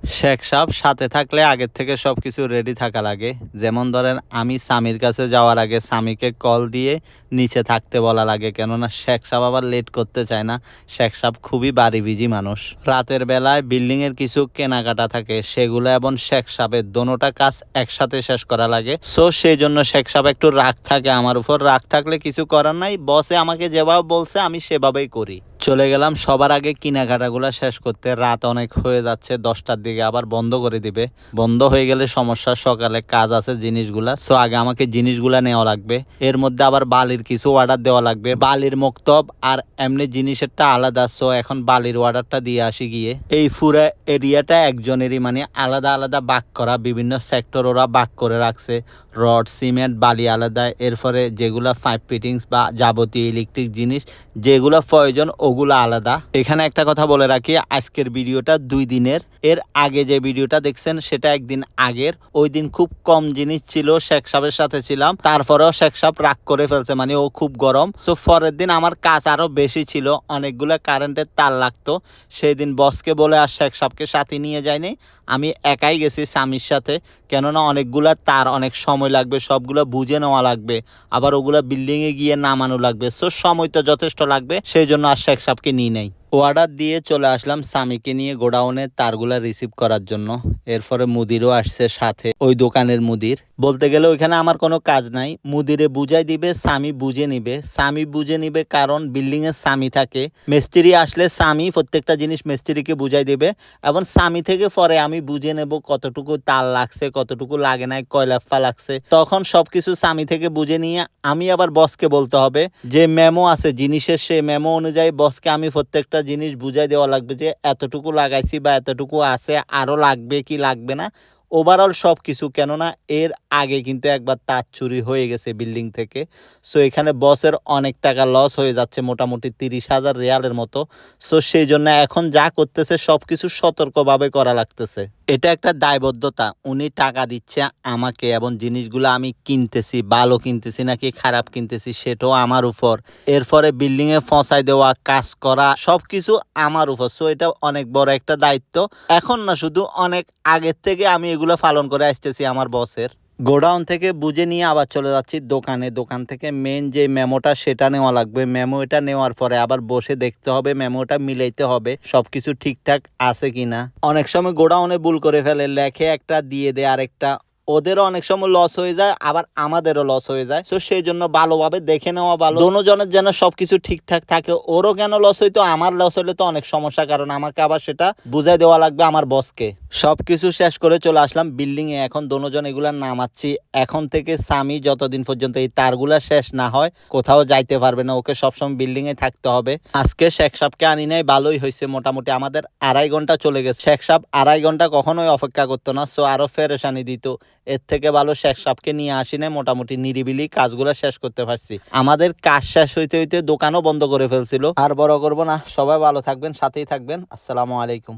শেখ সাহেব সাথে থাকলে আগের থেকে সবকিছু রেডি থাকা লাগে। যেমন ধরেন আমি স্বামীর কাছে যাওয়ার আগে স্বামীকে কল দিয়ে নিচে থাকতে বলা লাগে, কেননা শেখ সাহেব আবার লেট করতে চায় না। শেখ সাহেব খুবই বাড়ি বিজি মানুষ। রাতের বেলায় বিল্ডিং এর কিছু কেনাকাটা থাকে, সেগুলো এবং শেখ সাহেবের দোনোটা কাজ একসাথে শেষ করা লাগে। সো সেই জন্য শেখ সাহেব একটু রাগ থাকে আমার উপর। রাগ থাকলে কিছু করার নাই, বসে আমাকে যেভাবে বলছে আমি সেভাবেই করি। চলে গেলাম সবার আগে কেনাকাটাগুলো শেষ করতে। রাত অনেক হয়ে যাচ্ছে, 10টার দিকে আবার বন্ধ করে দিবে। বন্ধ হয়ে গেলে সমস্যা, সকালে কাজ আছে জিনিসগুলা। সো আগে আমাকে জিনিসগুলা নেওয়া লাগবে। এর মধ্যে আবার বালির কিছু অর্ডার দেওয়া লাগবে। বালির মক্তব আর এমনি জিনিসেরটা আলাদা। সো এখন বালির অর্ডারটা দিয়ে আসি গিয়ে। এই পুরো এরিয়াটা একজনেরই, মানে আলাদা আলাদা ভাগ করা, বিভিন্ন সেক্টর ওরা ভাগ করে রাখছে। রড, সিমেন্ট, বালি আলাদা। এরপরে যেগুলা পাইপ ফিটিংস বা যাবতীয় ইলেকট্রিক জিনিস যেগুলো প্রয়োজন ওগুলো আলাদা। এখানে একটা কথা বলে রাখি, আজকের ভিডিওটা 2 দিনের। এর আগে যে ভিডিওটা দেখছেন সেটা একদিন আগের। ওই দিন খুব কম জিনিস ছিল, শেখ সাহেবের সাথে ছিলাম, তারপরেও শেখ সাহেব রাগ করে ফেলছে, মানে ও খুব গরম। সো পরের দিন আমার কাজ আরো বেশি ছিল, অনেকগুলো কারেন্টের তার লাগতো। সেই দিন বসকে বলে আর শেখ সাহেবকে সাথে নিয়ে যায়নি, আমি একাই গেছি স্বামীর সাথে। কেননা অনেকগুলা তার, অনেক সময় লাগবে, সবগুলো বুঝে নেওয়া লাগবে, আবার ওগুলা বিল্ডিং এ গিয়ে নামানো লাগবে। সো সময় তো যথেষ্ট লাগবে, সেই জন্য আর শেখ সাহেবকে নিয়ে নেই। অর্ডার দিয়ে চলে আসলাম স্বামীকে নিয়ে গোডাউনে তারগুলা রিসিভ করার জন্য। এরপরে মুদিরও আসছে সাথে, ওই দোকানের মুদির। বলতে গেলে ওইখানে আমার কোনো কাজ নাই, মুদিরে বুঝাই দিবে, স্বামী বুঝে নিবে। স্বামী বুঝে নিবে কারণ বিল্ডিং এর স্বামী থাকে। মিস্ত্রি আসলে স্বামী প্রত্যেকটা জিনিস মিস্ত্রিকে বুঝাই দিবে, এবং স্বামী থেকে পরে আমি বুঝে নেব কতটুকু তার লাগছে, কতটুকু লাগে নাই, কয়লাফা লাগছে। তখন সবকিছু স্বামী থেকে বুঝে নিয়ে আমি আবার বসকে বলতে হবে, যে মেমো আছে জিনিসের, সেই মেমো অনুযায়ী বসকে আমি প্রত্যেকটা জিনিস বুঝাই দেওয়া লাগবে, যে এতটুকু লাগাইছি বা এতটুকু আছে, আরো লাগবে কি লাগবে না, ওভারঅল সব কিছু। কেননা এর আগে কিন্তু একবার তার চুরি হয়ে গেছে বিল্ডিং থেকে। সো এখানে বসের অনেক টাকা লস হয়ে যাচ্ছে, মোটামুটি 30,000 রিয়ালের মতো। সো সেই জন্য এখন যা করতেছে সবকিছু সতর্কভাবে করা লাগতেছে। এটা একটা দায়বদ্ধতা, উনি টাকা দিচ্ছে আমাকে এবং জিনিসগুলো আমি কিনতেছি, ভালো কিনতেছি নাকি খারাপ কিনতেছি সেটাও আমার উপর। এরপরে বিল্ডিং এ ফসাই দেওয়া, কাজ করা, সবকিছু আমার উপর। সো এটা অনেক বড় একটা দায়িত্ব। এখন না, শুধু অনেক আগের থেকে আমি এগুলো পালন করে আসতেছি আমার বসের। গোডাউন থেকে বুঝে নিয়ে আবার চলে যাচ্ছি দোকানে। দোকান থেকে মেন যে মেমোটা সেটা নেওয়া লাগবে। মেমো এটা নেওয়ার পরে আবার বসে দেখতে হবে, মেমোটা মিলাইতে হবে সবকিছু ঠিকঠাক আছে কিনা। অনেক সময় গোডাউনে ভুল করে ফেলে, লেখে একটা দিয়ে দেয় আরেকটা। ওদেরও অনেক সময় লস হয়ে যায়, আবার আমাদেরও লস হয়ে যায়। তো সেই জন্য ভালোভাবে দেখে নেওয়া ভালো, দোনোজনের যেন সবকিছু ঠিকঠাক থাকে। ওরও কেন লস হইতো, আমার লস হইলে তো অনেক সমস্যা, কারণ আমাকে আবার সেটা বুঝাই দেওয়া লাগবে আমার বসকে। সবকিছু শেষ করে চলে আসলাম বিল্ডিং এ। এখন দোনোজন এগুলা নামাচ্ছি। এখন থেকে স্বামী যতদিন পর্যন্ত এই তারগুলা শেষ না হয় কোথাও যাইতে পারবে না, ওকে সবসময় বিল্ডিং এ থাকতে হবে। আজকে শেখ সাহেবকে আনি নাই, ভালোই হয়েছে। মোটামুটি আমাদের 2.5 ঘন্টা চলে গেছে। শেখ সাহেব 2.5 ঘন্টা কখনোই অপেক্ষা করতো না, সো আরো ফেরেশানি দিত। এর থেকে ভালো শেখ সাহেবকে নিয়ে আসি না, মোটামুটি নিরিবিলি কাজগুলো শেষ করতে পারছি। আমাদের কাজ শেষ হইতে হইতে দোকানও বন্ধ করে ফেলছিল। আর বড় করব না, সবাই ভালো থাকবেন, সাথেই থাকবেন। আসসালামু আলাইকুম।